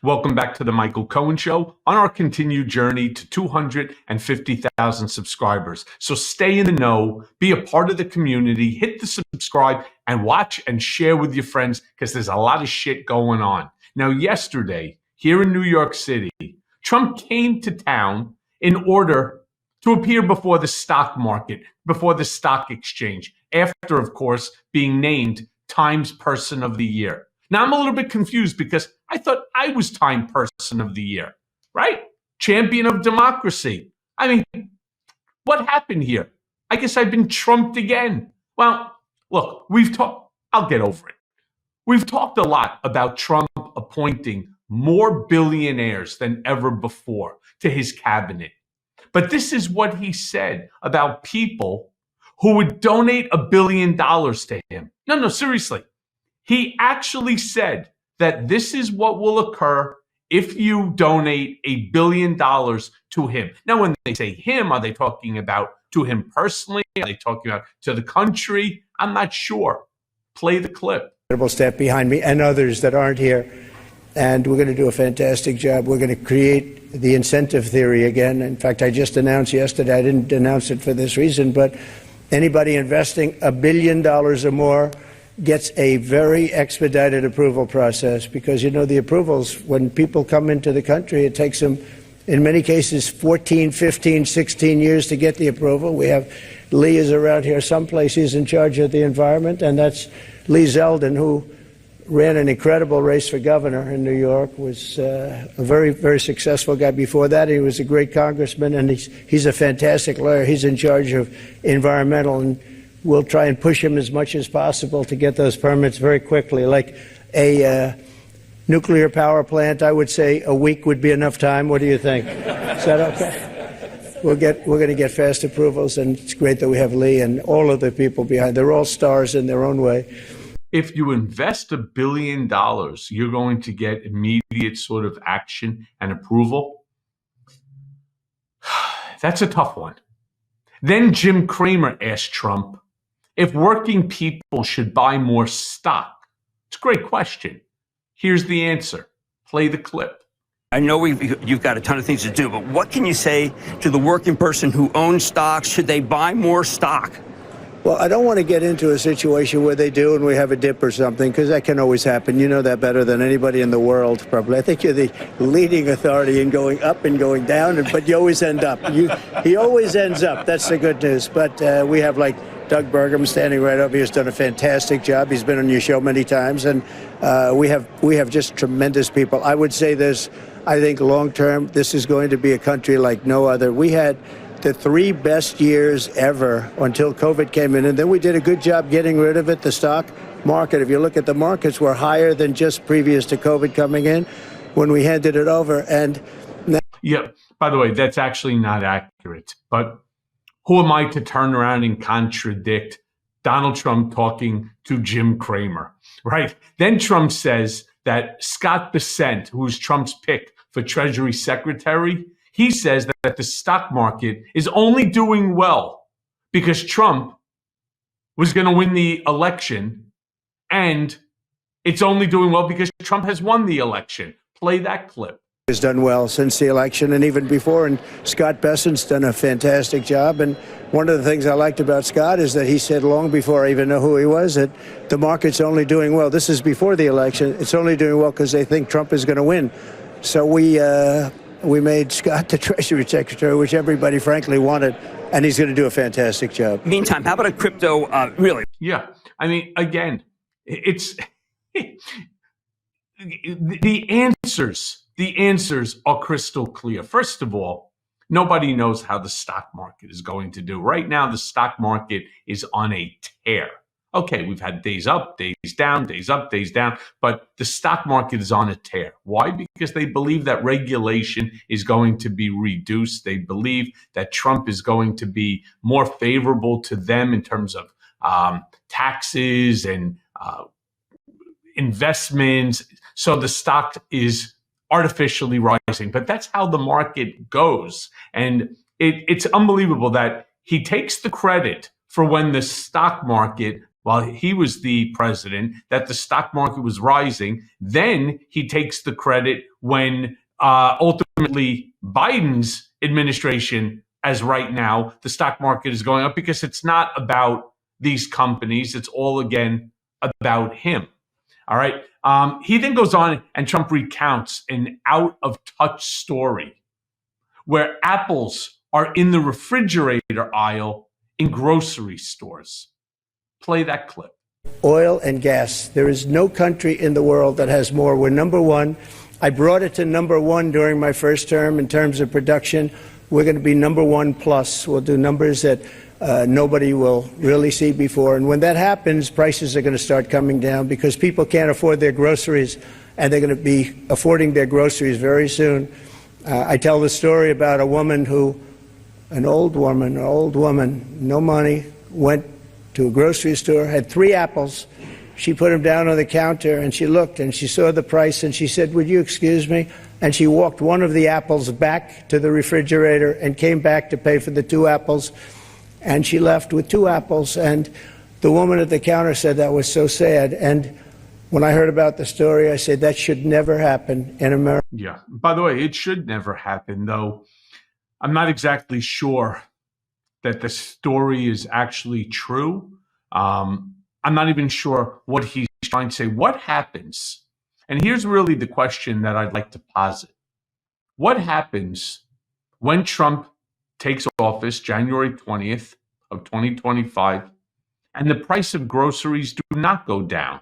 Welcome back to the Michael Cohen Show on our continued journey to 250,000 subscribers. So stay in the know, be a part of the community, hit the subscribe, and watch and share with your friends because there's a lot of shit going on. Now, yesterday, here in New York City, Trump came to town in order to appear before the stock market, before the stock exchange, after, of course, being named Times Person of the Year. Now, I'm a little bit confused because I thought I was Time Person of the Year, right? Champion of democracy. I mean, what happened here? I guess I've been trumped again. Well, look, I'll get over it. We've talked a lot about Trump appointing more billionaires than ever before to his cabinet. But this is what he said about people who would donate $1 billion to him. No, seriously. He actually said that this is what will occur if you donate $1 billion to him. Now, when they say him, are they talking about to him personally? Are they talking about to the country? I'm not sure. Play the clip. Incredible staff behind me and others that aren't here. And we're going to do a fantastic job. We're going to create the incentive theory again. In fact, I just announced yesterday, I didn't announce it for this reason, but anybody investing $1 billion or more gets a very expedited approval process because, you know, the approvals, when people come into the country, it takes them, in many cases, 14, 15, 16 years to get the approval. We have Lee is around here someplace. He's in charge of the environment, and that's Lee Zeldin, who ran an incredible race for governor in New York, was a very, very successful guy before that. He was a great congressman, and he's a fantastic lawyer. He's in charge of environmental, and we'll try and push him as much as possible to get those permits very quickly. Like a nuclear power plant, I would say a week would be enough time. What do you think? Is that okay? We're going to get fast approvals, and it's great that we have Lee and all of the people behind. They're all stars in their own way. If you invest $1 billion, you're going to get immediate sort of action and approval. That's a tough one. Then Jim Cramer asked Trump if working people should buy more stock. It's a great question. Here's the answer. Play the clip. I know you've got a ton of things to do, but what can you say to the working person who owns stocks? Should they buy more stock? Well, I don't want to get into a situation where they do and we have a dip or something, because that can always happen. You know that better than anybody in the world, probably. I think you're the leading authority in going up and going down, but you always end up. He always ends up. That's the good news. But we have, like, Doug Burgum standing right over here, has done a fantastic job. He's been on your show many times, and we have just tremendous people. I would say this, I think long term, this is going to be a country like no other. We had the 3 best years ever until COVID came in, and then we did a good job getting rid of it. The stock market, if you look at the markets, were higher than just previous to COVID coming in when we handed it over. And now— Yeah, by the way, that's actually not accurate. But who am I to turn around and contradict Donald Trump talking to Jim Cramer, right? Then Trump says that Scott Bessent, who's Trump's pick for Treasury Secretary, he says that the stock market is only doing well because Trump was going to win the election, and it's only doing well because Trump has won the election. Play that clip. Has done well since the election and even before, and Scott Bessent's done a fantastic job. And one of the things I liked about Scott is that he said long before I even know who he was that the market's only doing well. This is before the election. It's only doing well because they think Trump is going to win. So we made Scott the Treasury Secretary, which everybody frankly wanted, and he's going to do a fantastic job. Meantime, how about a crypto, really? Yeah, I mean, again, it's the answers are crystal clear. First of all, nobody knows how the stock market is going to do. Right now, the stock market is on a tear. Okay, we've had days up, days down, days up, days down, but the stock market is on a tear. Why? Because they believe that regulation is going to be reduced. They believe that Trump is going to be more favorable to them in terms of taxes and investments. So the stock is artificially rising, but that's how the market goes. And it's unbelievable that he takes the credit for when the stock market while he was the president, that the stock market was rising. Then he takes the credit when ultimately Biden's administration, as right now, the stock market is going up because it's not about these companies. It's all, again, about him. All right. He then goes on and Trump recounts an out of touch story where apples are in the refrigerator aisle in grocery stores. Play that clip. Oil and gas. There is no country in the world that has more. We're number one. I brought it to number one during my first term in terms of production. We're going to be number one plus. We'll do numbers that nobody will really see before. And when that happens, prices are going to start coming down because people can't afford their groceries, and they're going to be affording their groceries very soon. I tell the story about a woman who, an old woman, no money, went to a grocery store, had 3 apples. She put them down on the counter, and she looked, and she saw the price, and she said, "Would you excuse me?" And she walked one of the apples back to the refrigerator and came back to pay for the 2 apples. And she left with 2 apples. And the woman at the counter said that was so sad. And when I heard about the story, I said that should never happen in America. Yeah. By the way, it should never happen, though. I'm not exactly sure that the story is actually true. I'm not even sure what he's trying to say. What happens? And here's really the question that I'd like to posit. What happens when Trump takes office January 20th of 2025 and the price of groceries do not go down?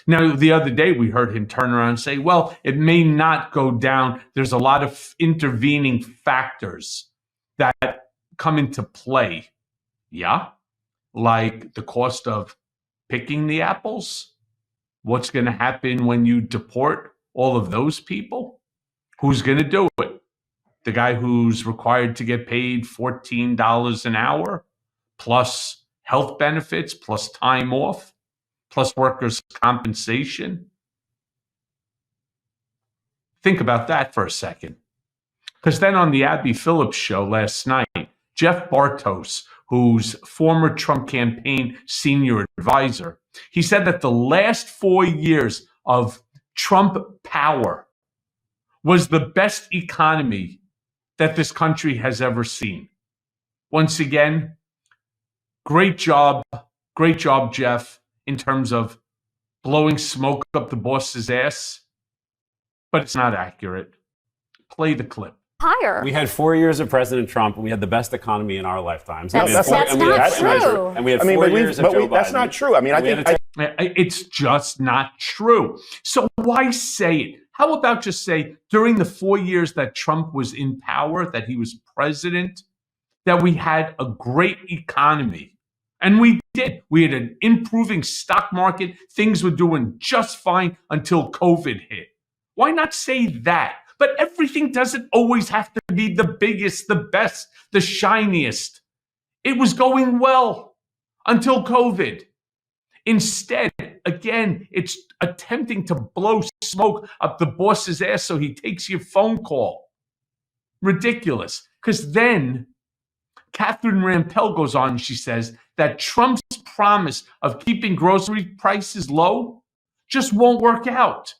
Now, the other day we heard him turn around and say, well, it may not go down. There's a lot of intervening factors that come into play. Yeah, like the cost of picking the apples. What's going to happen when you deport all of those people? Who's going to do it? The guy who's required to get paid $14 an hour, plus health benefits, plus time off, plus workers' compensation. Think about that for a second. Because then on the Abby Phillips show last night, Jeff Bartos, who's former Trump campaign senior advisor, he said that the last 4 years of Trump power was the best economy that this country has ever seen. Once again, great job, Jeff, in terms of blowing smoke up the boss's ass, but it's not accurate. Play the clip. Higher. We had 4 years of President Trump, and we had the best economy in our lifetimes. That's not true. And we had 4 years of Joe Biden. That's not true. I mean, it's just not true. So why say it? How about just say during the 4 years that Trump was in power, that he was president, that we had a great economy? And we did. We had an improving stock market. Things were doing just fine until COVID hit. Why not say that? But everything doesn't always have to be the biggest, the best, the shiniest. It was going well until COVID. Instead, again, it's attempting to blow smoke up the boss's ass so he takes your phone call. Ridiculous. Because then Catherine Rampell goes on and she says that Trump's promise of keeping grocery prices low just won't work out.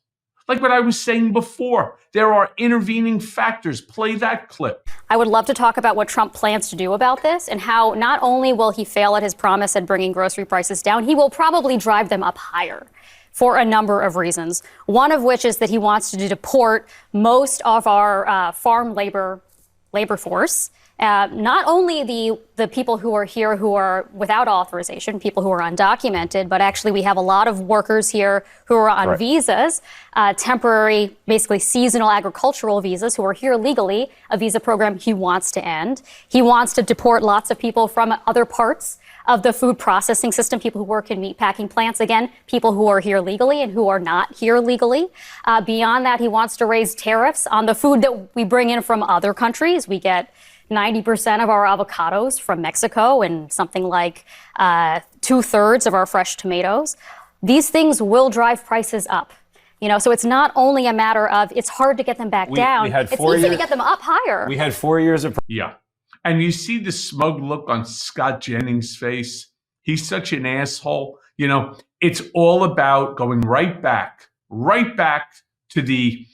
Like what I was saying before, there are intervening factors. Play that clip. I would love to talk about what Trump plans to do about this and how not only will he fail at his promise at bringing grocery prices down, he will probably drive them up higher for a number of reasons. One of which is that he wants to deport most of our farm labor force. Not only the people who are here who are without authorization, people who are undocumented, but actually we have a lot of workers here who are on visas, temporary, basically seasonal agricultural visas who are here legally, a visa program he wants to end. He wants to deport lots of people from other parts of the food processing system, people who work in meatpacking plants, again, people who are here legally and who are not here legally. Beyond that, he wants to raise tariffs on the food that we bring in from other countries. We get 90% of our avocados from Mexico and something like 2/3 of our fresh tomatoes. These things will drive prices up. So it's not only a matter of it's hard to get them back down. It's easy to get them up higher. We had 4 years of... Yeah. And you see the smug look on Scott Jennings' face. He's such an asshole. It's all about going right back to the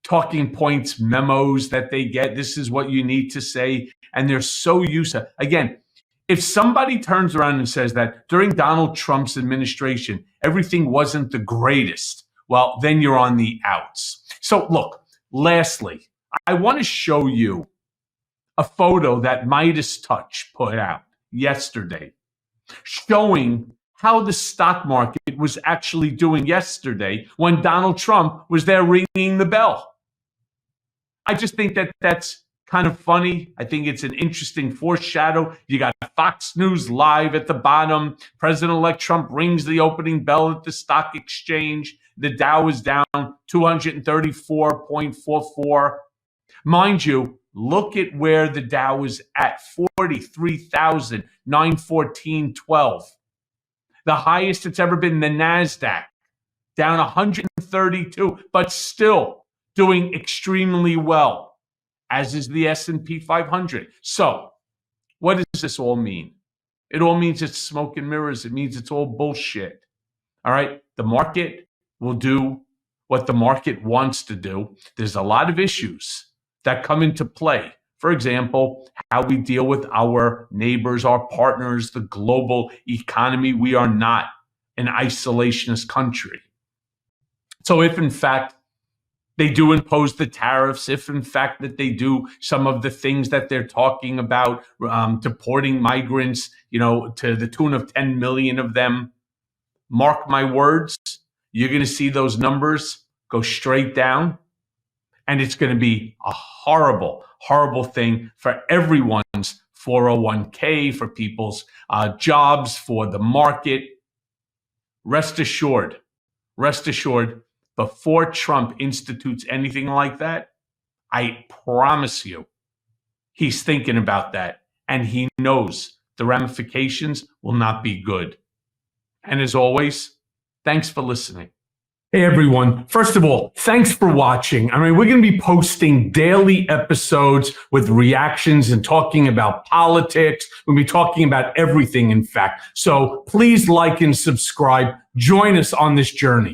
talking points memos that they get. This is what you need to say. And they're so used to, again, if somebody turns around and says that during Donald Trump's administration, everything wasn't the greatest, well, then you're on the outs. So look, lastly, I want to show you a photo that Midas Touch put out yesterday, showing how the stock market was actually doing yesterday when Donald Trump was there ringing the bell. I just think that that's kind of funny. I think it's an interesting foreshadow. You got Fox News Live at the bottom. President-elect Trump rings the opening bell at the stock exchange. The Dow is down 234.44. Mind you, look at where the Dow is at, 43,914.12. The highest it's ever been, the NASDAQ, down 132, but still doing extremely well, as is the S&P 500. So what does this all mean? It all means it's smoke and mirrors. It means it's all bullshit. All right? The market will do what the market wants to do. There's a lot of issues that come into play. For example, how we deal with our neighbors, our partners, the global economy. We are not an isolationist country. So if in fact they do impose the tariffs, if in fact that they do some of the things that they're talking about, deporting migrants, to the tune of 10 million of them, mark my words, you're going to see those numbers go straight down. And it's going to be a horrible, horrible thing for everyone's 401k, for people's jobs, for the market. Rest assured, before Trump institutes anything like that, I promise you, he's thinking about that. And he knows the ramifications will not be good. And as always, thanks for listening. Hey everyone, first of all, thanks for watching. We're going to be posting daily episodes with reactions and talking about politics. We'll be talking about everything, in fact. So please like and subscribe. Join us on this journey.